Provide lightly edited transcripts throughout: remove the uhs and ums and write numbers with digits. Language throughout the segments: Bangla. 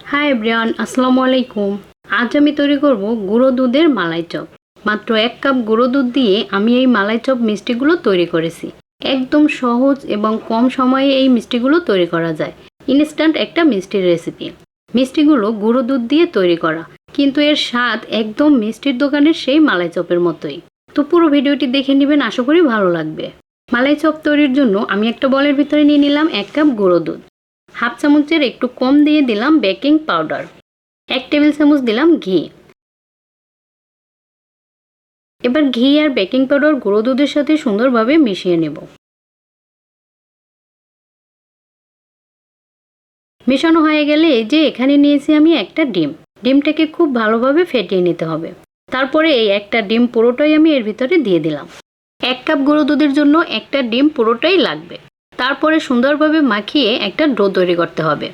হাই এভরিওয়ান, আসসালামু আলাইকুম। আজ আমি তৈরি করব গুঁড়ো দুধের মালাই চপ। মাত্র 1 কাপ গুঁড়ো দুধ দিয়ে আমি এই মালাই চপ মিষ্টিগুলো তৈরি করেছি। একদম সহজ এবং কম সময়ে এই মিষ্টিগুলো তৈরি করা যায়। ইনস্ট্যান্ট একটা মিষ্টির রেসিপি। মিষ্টিগুলো গুঁড়ো দুধ দিয়ে তৈরি করা, কিন্তু এর স্বাদ একদম মিষ্টির দোকানের সেই মালাই চপের মতোই। তো পুরো ভিডিওটি দেখে নেবেন, আশা করি ভালো লাগবে। মালাই চপ তৈরির জন্য আমি একটা বলের ভিতরে নিয়ে নিলাম 1 কাপ গুঁড়ো দুধ। হাফ চামচের একটু কম দিয়ে দিলাম বেকিং পাউডার। 1 টেবিল চামচ দিলাম ঘি। এবার ঘি আর বেকিং পাউডার গুঁড়ো দুধের সাথে সুন্দরভাবে মিশিয়ে নেব। মেশানো হয়ে গেলে এই যে এখানে নিয়েছি আমি একটা ডিম। ডিমটাকে খুব ভালোভাবে ফেটিয়ে নিতে হবে। তারপরে এই একটা ডিম পুরোটাই আমি এর ভিতরে দিয়ে দিলাম। 1 কাপ গুঁড়ো দুধের জন্য একটা ডিম পুরোটাই লাগবে। তারপরে সুন্দরভাবে মাখিয়ে একটা ডো তৈরি করতে হবে।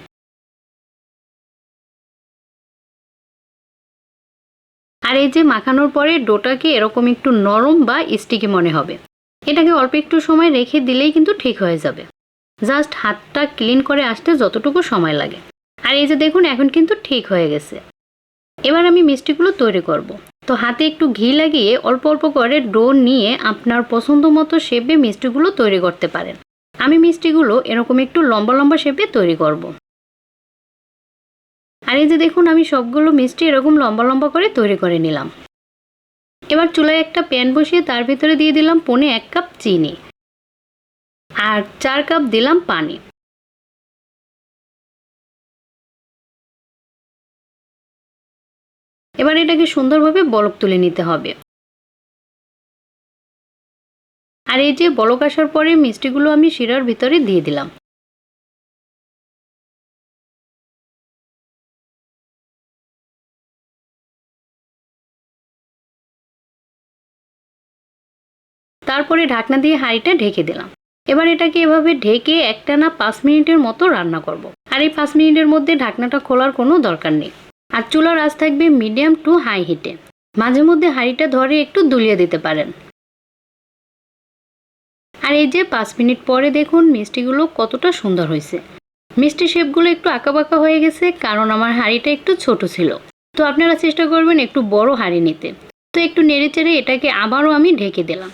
আর এই যে মাখানোর পরে ডোটাকে এরকম একটু নরম বা স্টিকি মনে হবে। এটাকে অল্প একটু সময় রেখে দিলেই কিন্তু ঠিক হয়ে যাবে। জাস্ট হাতটা ক্লিন করে আসতে যতটুকু সময় লাগে। আর এই যে দেখুন, এখন কিন্তু ঠিক হয়ে গেছে। এবার আমি মিষ্টিগুলো তৈরি করব। তো হাতে একটু ঘি লাগিয়ে অল্প অল্প করে ডো নিয়ে আপনার পছন্দ মতো শেপে মিষ্টিগুলো তৈরি করতে পারেন। আমি মিষ্টিগুলো এরকম একটু লম্বা লম্বা শেপে তৈরি করব। আর এই যে দেখুন, আমি সবগুলো মিষ্টি এরকম লম্বা লম্বা করে তৈরি করে নিলাম। এবার চুলায় একটা প্যান বসিয়ে তার ভিতরে দিয়ে দিলাম 1/4 কাপ চিনি আর 4 কাপ দিলাম পানি। এবার এটাকে সুন্দরভাবে বলক তুলে নিতে হবে। আর এই যে বলক আসার পরে মিষ্টিগুলো আমি শিরার ভিতরে দিয়ে দিলাম। তারপরে ঢাকনা দিয়ে হাঁড়িটা ঢেকে দিলাম। এবার এটাকে এভাবে ঢেকে একটানা 5 মিনিটের মতো রান্না করব। আর এই 5 মিনিটের মধ্যে ঢাকনাটা খোলার কোনো দরকার নেই। আর চুলার আঁচ থাকবে মিডিয়াম টু হাই হিটে। মাঝে মধ্যে হাঁড়িটা ধরে একটু দুলিয়ে দিতে পারেন। আর এই যে 5 মিনিট পরে দেখুন মিষ্টিগুলো কতটা সুন্দর হয়েছে। মিষ্টি শেপগুলো একটু আঁকাবাঁকা হয়ে গেছে, কারণ আমার হাঁড়িটা একটু ছোট ছিল। তো আপনারা চেষ্টা করবেন একটু বড় হাঁড়ি নিতে। তো একটু নেড়েচেড়ে এটাকে আবারও আমি ঢেকে দিলাম।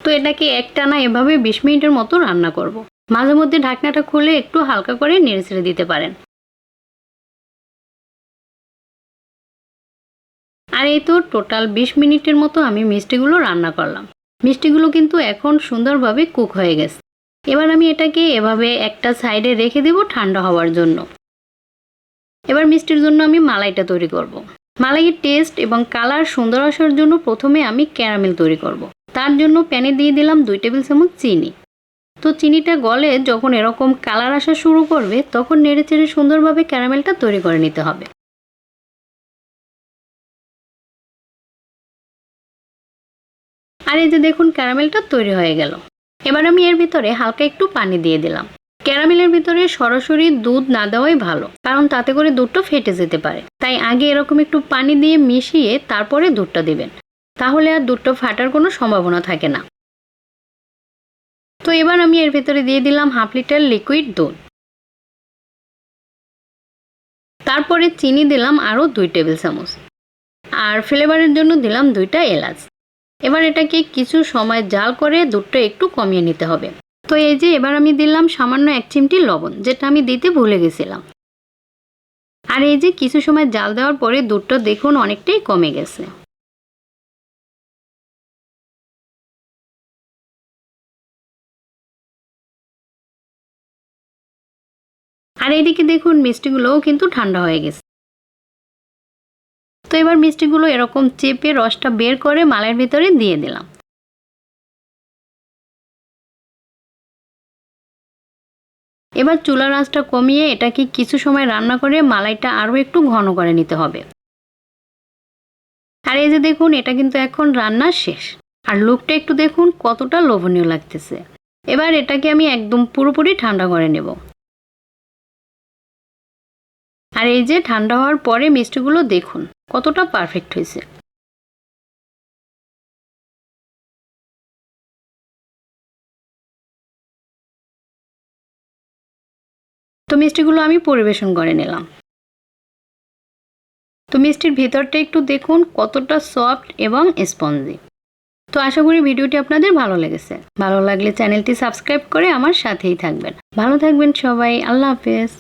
তো এটাকে একটানা এভাবে 20 মিনিটের মতো রান্না করব। মাঝে মধ্যে ঢাকনাটা খুলে একটু হালকা করে নেড়েচেড়ে দিতে পারেন। আর এই তো টোটাল 20 মিনিটের মতো আমি মিষ্টিগুলো রান্না করলাম। মিষ্টিগুলো কিন্তু এখন সুন্দরভাবে কুক হয়ে গেছে। এবার আমি এটাকে এভাবে একটা সাইডে রেখে দেব ঠান্ডা হওয়ার জন্য। এবার মিষ্টির জন্য আমি মালাইটা তৈরি করব। মালাইয়ের টেস্ট এবং কালার সুন্দর আসার জন্য প্রথমে আমি ক্যারামেল তৈরি করব। তার জন্য প্যানে দিয়ে দিলাম 2 টেবিল চামচ চিনি। তো চিনিটা গলে যখন এরকম কালার আসা শুরু করবে, তখন নেড়েচেড়ে সুন্দরভাবে ক্যারামেলটা তৈরি করে নিতে হবে। আর এই যে দেখুন, ক্যারামেলটা তৈরি হয়ে গেল। এবার আমি এর ভিতরে হালকা একটু পানি দিয়ে দিলাম। ক্যারামেলের ভিতরে সরাসরি দুধ না দেওয়াই ভালো, কারণ তাতে করে দুধটা ফেটে যেতে পারে। তাই আগে এরকম একটু পানি দিয়ে মিশিয়ে তারপরে দুধটা দিবেন। তাহলে আর দুধটা ফাটার কোনো সম্ভাবনা থাকে না। তো এবার আমি এর ভিতরে দিয়ে দিলাম হাফ লিটার লিকুইড দুধ। তারপরে চিনি দিলাম আরও 2 টেবিল চামচ। আর ফ্লেভারের জন্য দিলাম 2টা এলাচ। এবার এটাকে কিছু সময় জাল করে দুধটা একটু কমিয়ে নিতে হবে। তো এই যে এবার আমি দিলাম সামান্য 1 চিমটি লবণ, যেটা আমি দিতে ভুলে গেছিলাম। আর এই যে কিছু সময় জাল দেওয়ার পরে দুধটা দেখুন অনেকটাই কমে গেছে। আর এইদিকে দেখুন মিষ্টিগুলোও কিন্তু ঠান্ডা হয়ে গেছে। তো এবার মিষ্টিগুলো এরকম চেপে রসটা বের করে মালাইয়ের ভিতরে দিয়ে দিলাম। এবার চুলার আঁচটা কমিয়ে এটাকে কিছু সময় রান্না করে মালাইটা আরও একটু ঘন করে নিতে হবে। আর এই যে দেখুন, এটা কিন্তু এখন রান্না শেষ। আর লুকটা একটু দেখুন কতটা লোভনীয় লাগতেছে। এবার এটাকে আমি একদম পুরোপুরি ঠান্ডা করে নেব। আর এই যে ঠান্ডা হওয়ার পরে মিষ্টিগুলো দেখুন কতটা পারফেক্ট হয়েছে। তো মিষ্টিগুলো আমি পরিবেশন করে নিলাম। তো মিষ্টির ভিতরটা একটু দেখুন কতটা সফট এবং স্পঞ্জি। তো আশা করি ভিডিওটি আপনাদের ভালো লেগেছে। ভালো লাগলে চ্যানেলটি সাবস্ক্রাইব করে আমার সাথেই থাকবেন। ভালো থাকবেন সবাই। আল্লাহ হাফেজ।